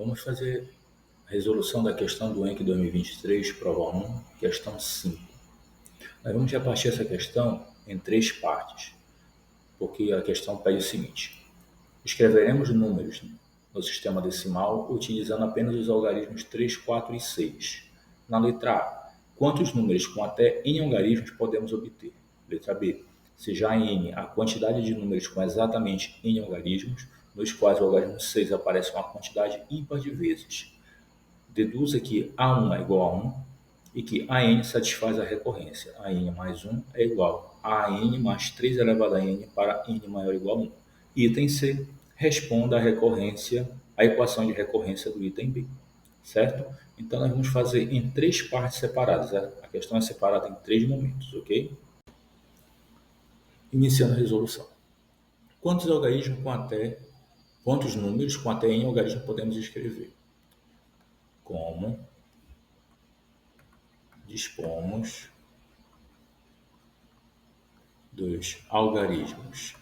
Vamos fazer a resolução da questão do ENC 2023, prova 1, questão 5. Nós vamos repartir essa questão em 3 partes, porque a questão pede o seguinte: escreveremos números no sistema decimal utilizando apenas os algarismos 3, 4 e 6. Na letra A, quantos números com até n algarismos podemos obter? Letra B, se já em n a quantidade de números com exatamente n algarismos, nos quais o algarismo 6 aparece uma quantidade ímpar de vezes. Deduza que A1 é igual a 1 e que AN satisfaz a recorrência. AN mais 1 é igual a AN mais 3 elevado a n para n maior ou igual a 1. Item C, responda a equação de recorrência do item B, certo? Então, nós vamos fazer em 3 partes separadas. A questão é separada em 3 momentos, ok? Iniciando a resolução. Quantos números com até n algarismos podemos escrever? Como dispomos dos algarismos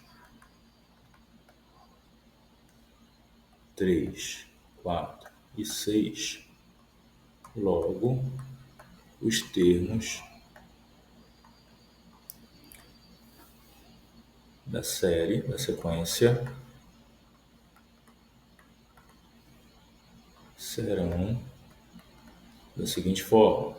3, 4 e 6, logo os termos da série, da sequência, serão da seguinte forma: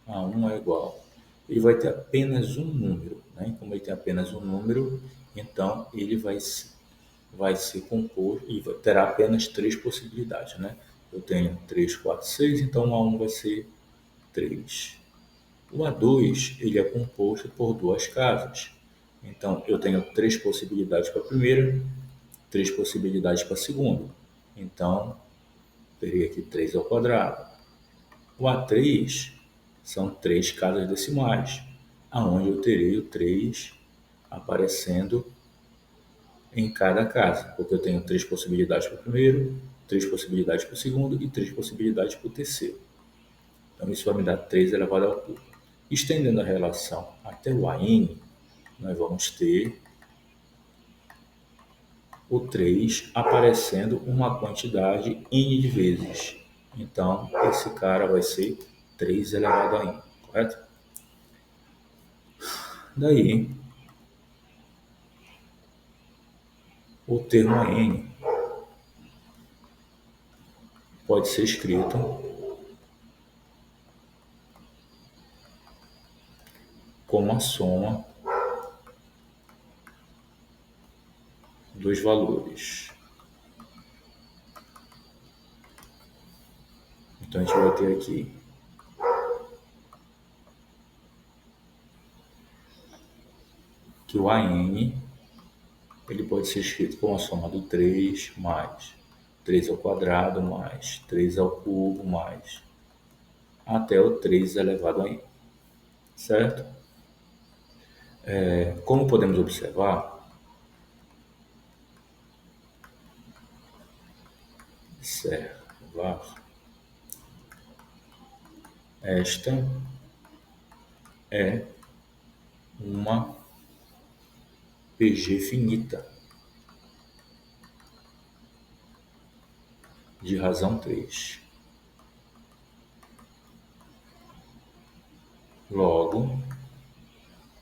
A1 é igual. Ele vai ter apenas um número, né? Como ele tem apenas um número, então ele vai se compor e terá apenas 3 possibilidades, né? Eu tenho 3, 4, 6, então o A1 vai ser 3. O A2 ele é composto por 2 casas. Então, eu tenho 3 possibilidades para a primeira, 3 possibilidades para a segunda. Então, teria aqui 3 ao quadrado. O A3 são 3 casas decimais, aonde eu terei o 3 aparecendo em cada casa, porque eu tenho 3 possibilidades para o primeiro, 3 possibilidades para o segundo e 3 possibilidades para o terceiro. Então, isso vai me dar 3 elevado ao cubo. Estendendo a relação até o AN, nós vamos ter o 3 aparecendo uma quantidade n de vezes. Então, esse cara vai ser 3 elevado a n, correto? Daí, o termo AN pode ser escrito como a soma dos valores. Então, a gente vai ter aqui que o AN ele pode ser escrito como a soma do 3 mais 3 ao quadrado mais 3 ao cubo mais até o 3 elevado a n, certo? Como podemos observar, esta é uma PG finita de razão 3. Logo,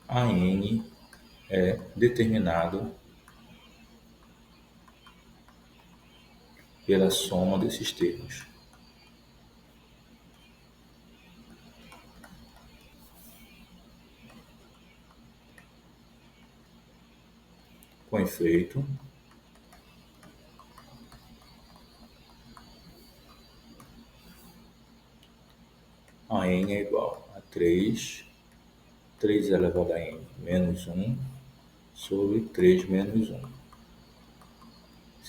a n é determinado pela soma desses termos. Com efeito, a n é igual a 3 elevado a n menos 1 sobre 3 menos 1.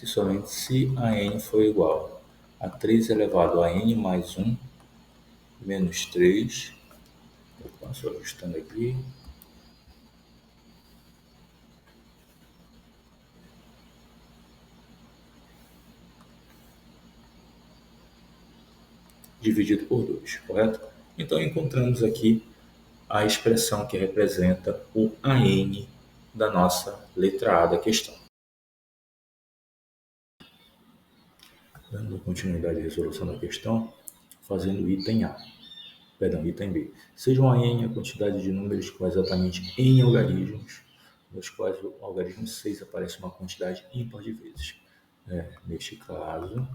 Somente se a n for igual a 3 elevado a n mais 1 menos 3, só ajustando aqui, dividido por 2, correto? Então, encontramos aqui a expressão que representa o AN da nossa letra A da questão. Dando continuidade à resolução da questão, fazendo o item B. Seja um AN a quantidade de números com exatamente N algarismos, nos quais o algarismo 6 aparece uma quantidade ímpar de vezes. Neste caso,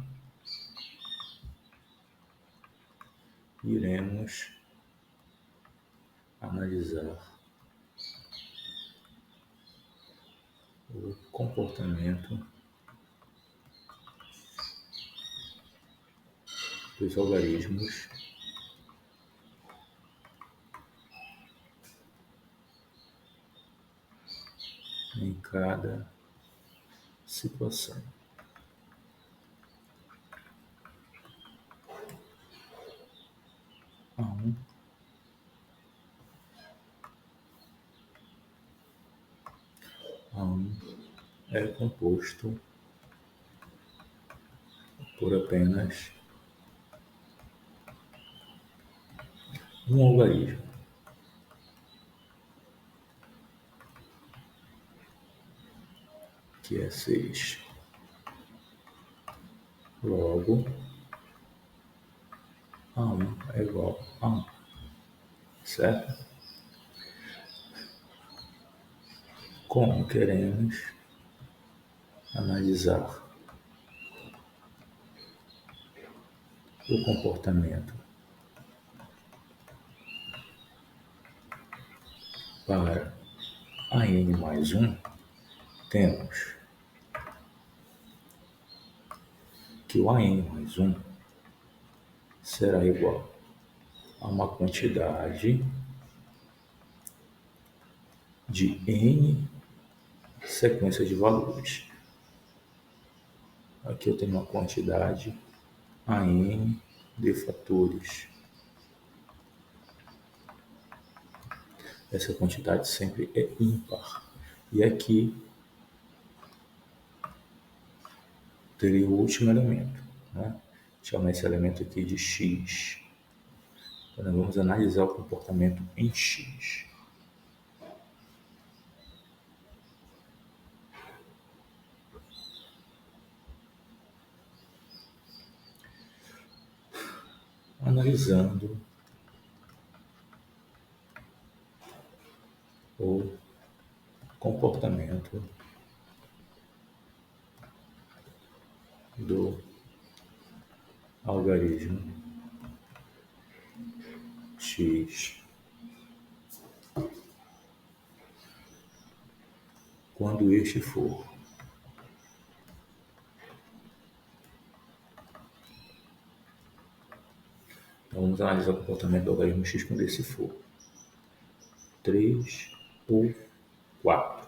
iremos analisar o comportamento dos algarismos em cada situação. A1 é composto por apenas um algarismo, que é 6. Logo, A1 é igual a 1, certo? Como queremos analisar o comportamento para AN mais 1, temos que o AN mais 1 será igual a uma quantidade de N sequências de valores. Aqui eu tenho uma quantidade AN de fatores. Essa quantidade sempre é ímpar. E aqui teria o último elemento, né? Chama esse elemento aqui de X. Então, nós vamos analisar o comportamento em X. Analisando o comportamento do algarismo X quando este for Então, vamos analisar o comportamento do algarismo X quando esse for 3 ou 4.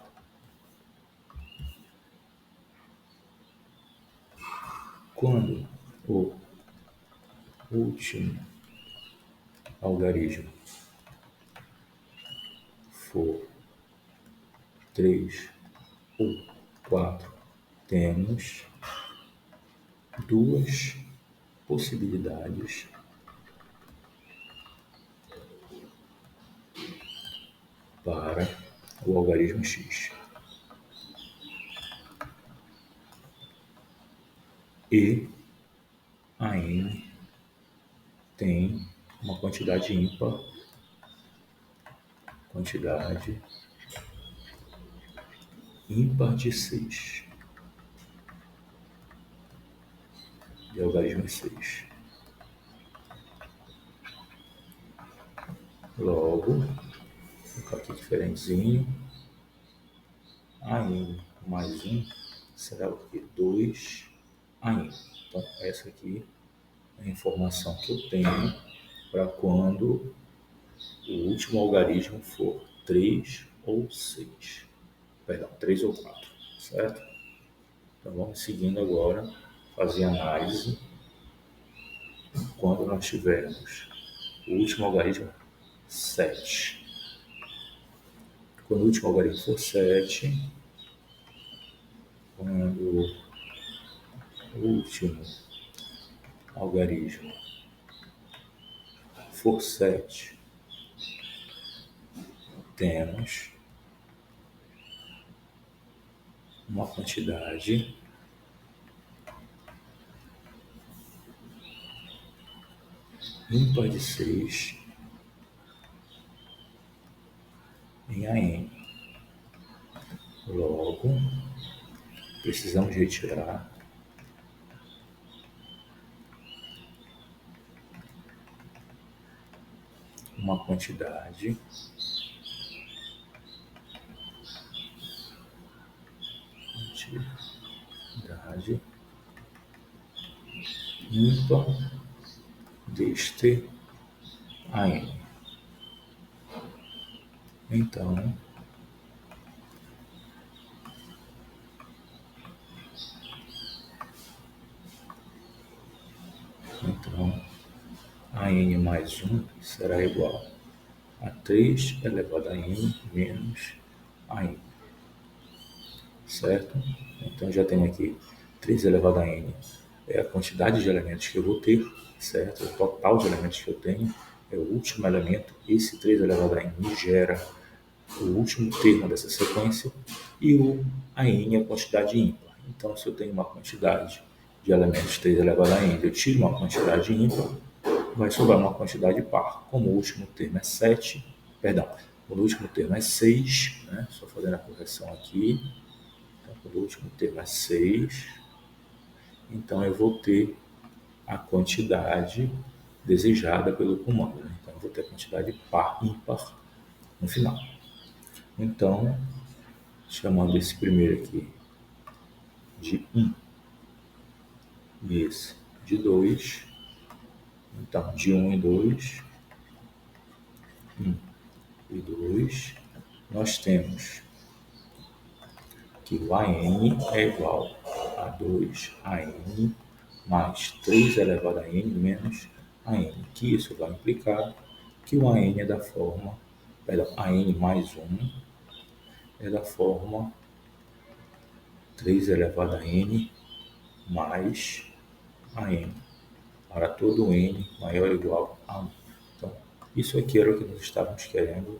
Quando o último algarismo for 3 ou 4, temos duas possibilidades para o algarismo X. E a N tem uma quantidade ímpar, de 6, de algarismo 6. Logo, vou colocar aqui diferentezinho, a N mais 1 será o quê? 2 a N. Então, essa aqui é a informação que eu tenho para quando o último algarismo for 3 ou 6. Perdão, 3 ou 4, certo? Então, vamos seguindo agora, fazer análise quando nós tivermos o último algarismo 7. Quando o último algarismo for 7, quando o último algarismo for 7, temos uma quantidade ímpar de 6 em AN. Logo, precisamos retirar uma quantidade ímpar deste AN. Então, AN mais 1 será igual a 3 elevado a N menos AN. Certo? Então, já tenho aqui 3 elevado a N é a quantidade de elementos que eu vou ter, certo? O total de elementos que eu tenho é o último elemento. Esse 3 elevado a N gera o último termo dessa sequência e o AN é a quantidade ímpar. Então, se eu tenho uma quantidade de elementos 3 elevado a N, eu tiro uma quantidade ímpar, vai sobrar uma quantidade par. Como o último termo é 7, quando o último termo é 6, né? Só fazendo a correção aqui, então, quando o último termo é 6, então eu vou ter a quantidade desejada pelo comando, né? Então eu vou ter a quantidade par, ímpar no final. Então, chamando esse primeiro aqui de 1 e esse de 2, então de 1 e 2, 1 e 2, nós temos que o AN é igual a 2AN mais 3 elevado a N menos AN, que isso vai implicar que o AN é da forma, AN mais 1 é da forma 3 elevado a N mais AN, para todo N maior ou igual a 1. Então, isso aqui era o que nós estávamos querendo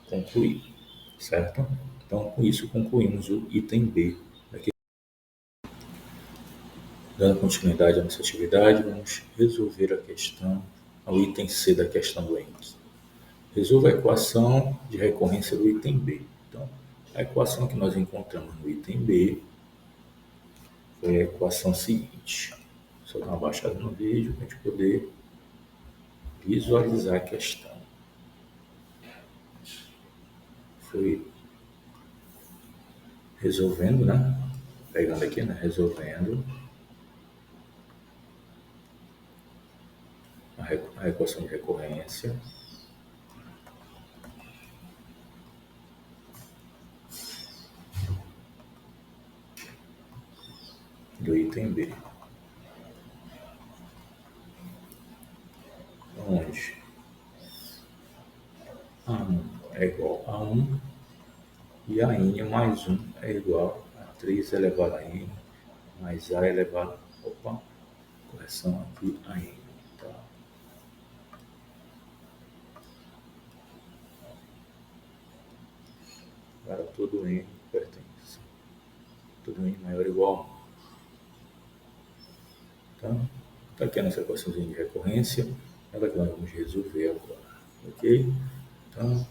concluir, certo? Então, com isso, concluímos o item B. Aqui. Dando continuidade à nossa atividade, vamos resolver a questão, o item C da questão do ENC. Resolva a equação de recorrência do item B. Então, a equação que nós encontramos no item B foi a equação seguinte. Só dar uma baixada no vídeo para a gente poder visualizar a questão. Foi resolvendo, né? Pegando aqui, né? Resolvendo a equação de recorrência do item B, onde A1 é igual a 1 e a N mais 1 é igual a 3 elevado a N mais A elevado, correção aqui, a N. Tá? Agora todo N pertence, todo N maior ou igual a 1. Então, está aqui a nossa equaçãozinha de recorrência, ela que nós vamos resolver agora, ok? Então,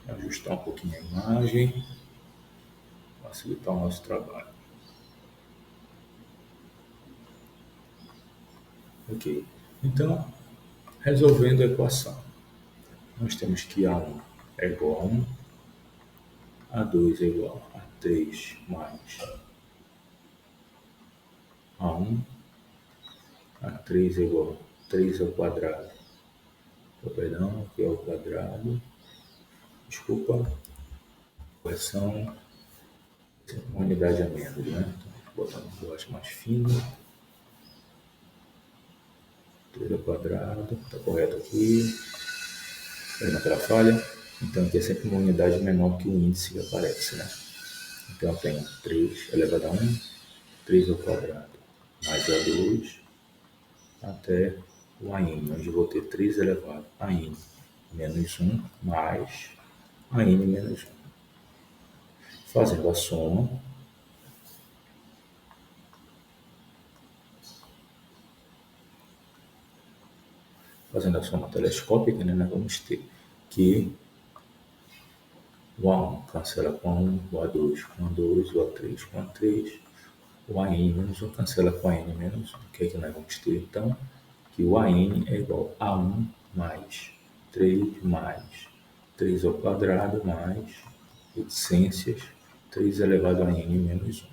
ajustar um pouquinho a imagem, facilitar o nosso trabalho. Ok, então, resolvendo a equação, nós temos que A1 é igual a 1, A2 é igual a 3 mais A1, A3 é igual a 3 ao quadrado, perdão, aqui é ao quadrado, desculpa, correção, uma unidade a menos, né? Então, vou botar uma borracha mais fina, 3 ao quadrado, está correto aqui, perdão pela falha, então aqui é sempre uma unidade menor que o índice que aparece, né? Então eu tenho 3 elevado a 1, 3 ao quadrado, mais A2, até o AN, onde eu vou ter 3 elevado a N menos 1 mais a n menos 1. Fazendo a soma, telescópica, né, nós vamos ter que o A1 cancela com A1, o A2 com A2, o A3 com A3, o AN menos 1 cancela com AN menos 1. O que é que nós vamos ter, então? Que o AN é igual a 1 mais 3 mais 3 ao quadrado mais reticências 3 elevado a n menos 1,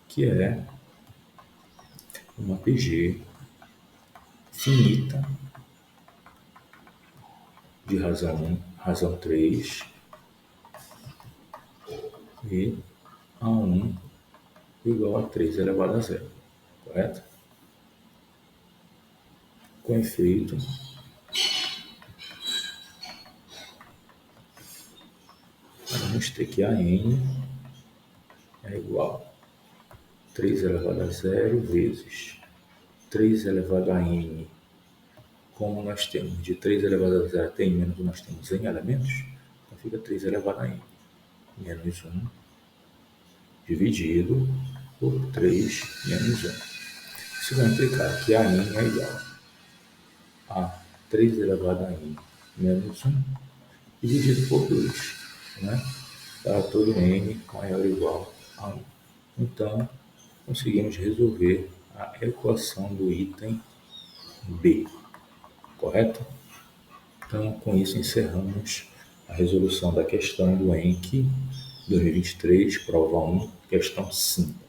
que é uma PG finita de razão 1, razão 3 e A1 igual a 3 elevado a 0, correto? Com efeito, vamos ter que a n é igual a 3 elevado a 0 vezes 3 elevado a n. Como nós temos de 3 elevado a 0 até n menos 1, nós temos n elementos, então fica 3 elevado a n menos 1 dividido por 3 menos 1. Isso vai implicar que a n é igual a 3 elevado a n menos 1 dividido por 2, né? Para todo n maior ou igual a 1. Então, conseguimos resolver a equação do item B, correto? Então, com isso, encerramos a resolução da questão do ENC 2023, prova 1, questão 5.